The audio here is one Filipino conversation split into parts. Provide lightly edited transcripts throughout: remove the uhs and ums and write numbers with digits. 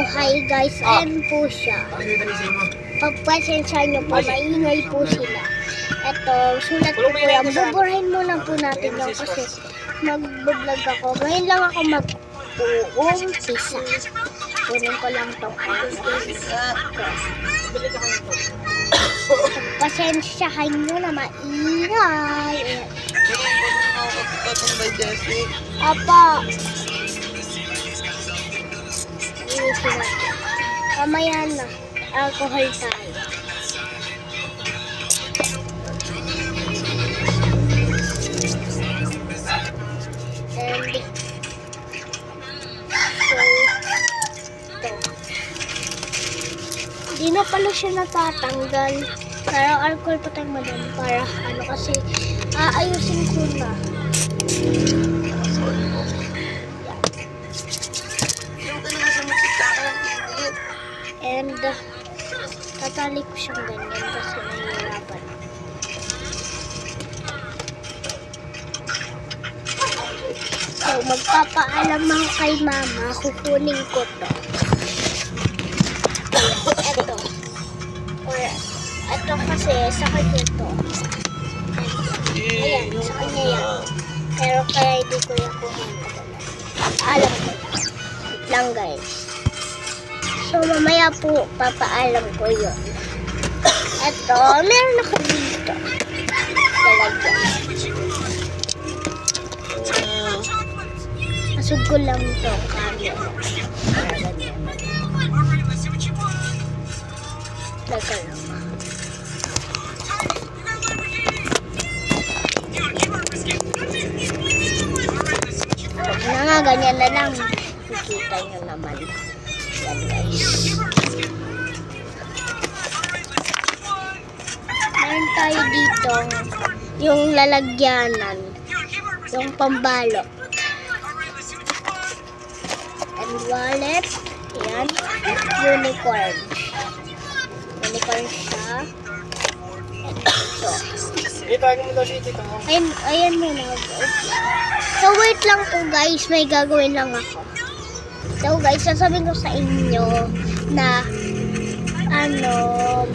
hi guys, ayan po siya. Pagpasensya nyo po, maingay po sila. Ito, sulat ko po yan. Buburahin muna po natin yan kasi mag-vlog ako. Ngayon lang ako mag-uumpisa. Kunin ko lang itong pasensyahan nyo na maingay. Apa. Mamaya na. Alcohol tayo. And di na pala siya natatanggal. Pero alcohol pa tayo madami para ano kasi aayusin ko na. And tatali ko siyang ganyan kasi nahihirapan. So magpapaalam ako kay mama, kukunin ko to. Ito. Ito kasi sa kanya to. Ayan, sa kanya yan. Pero kaya hindi ko yung kuhin. Alam ko lang guys. So mamaya po papaalam ko yun. Ito, meron ako dito. Lalagyan. Asog ko lang ito camera. Teka lang. Ganyan na lang. Kikita nyo naman. Yan guys. Meron tayo dito yung lalagyanan. Yung pambalot. And wallet. Yan. Unicorn. Unicorn siya. Ito. Ayan muna. So wait lang po guys, may gagawin lang ako. So guys, sasabihin ko sa inyo na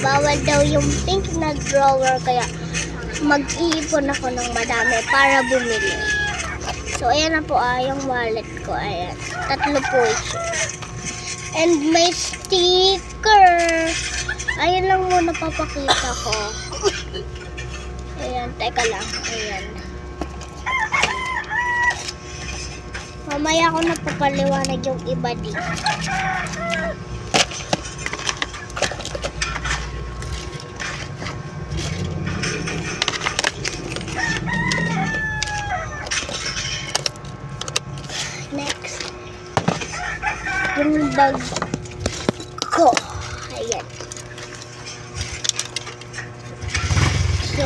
bawal daw yung pink na drawer kaya mag-iipon ako ng madami para bumili. So ayan na po yung wallet ko. Ayan. 3 po siya. And may sticker. Ayan lang muna papakita ko. Ayan, teka lang. Ayan. Mamaya ako napapaliwanag yung iba dito. Next. Yung bag ko. Ayan. So,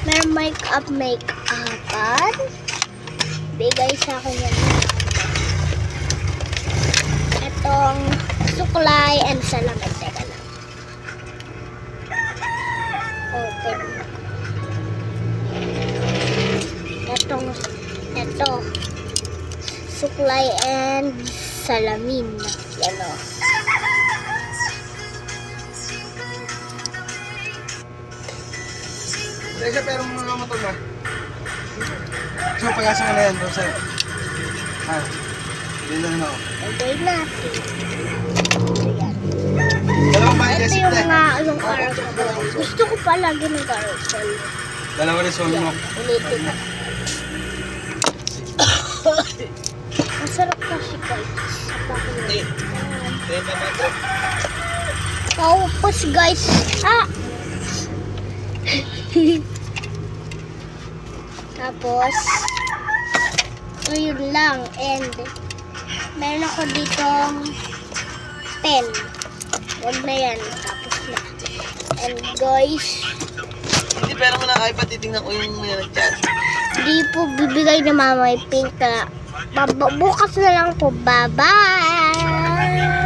may make-upan. Bigay sa akin yan. Itong suklay and salamin. Teka lang. Open. Ito. Suklay and salamin. Yan o. Kasi pero mga motor na. So, pag-asa ka na yan, bro, sa'yo. Hindi na rin ako. Okay natin. Ayan. Dalawang bahay, Ito Jessica. yung carousel. Gusto ko palagi ng carousel. Dalawa rin, solo mo. Ulitin na. Masarap kasi guys. Tapos guys. Tapos yun lang. And meron ako ditong pen. Huwag na yan. Tapos na. And guys, Hindi, pero mo na iPad, titingnan ko yung may nag-chat. di po bibigay na mama yung pink na bukas na lang po. Bye-bye!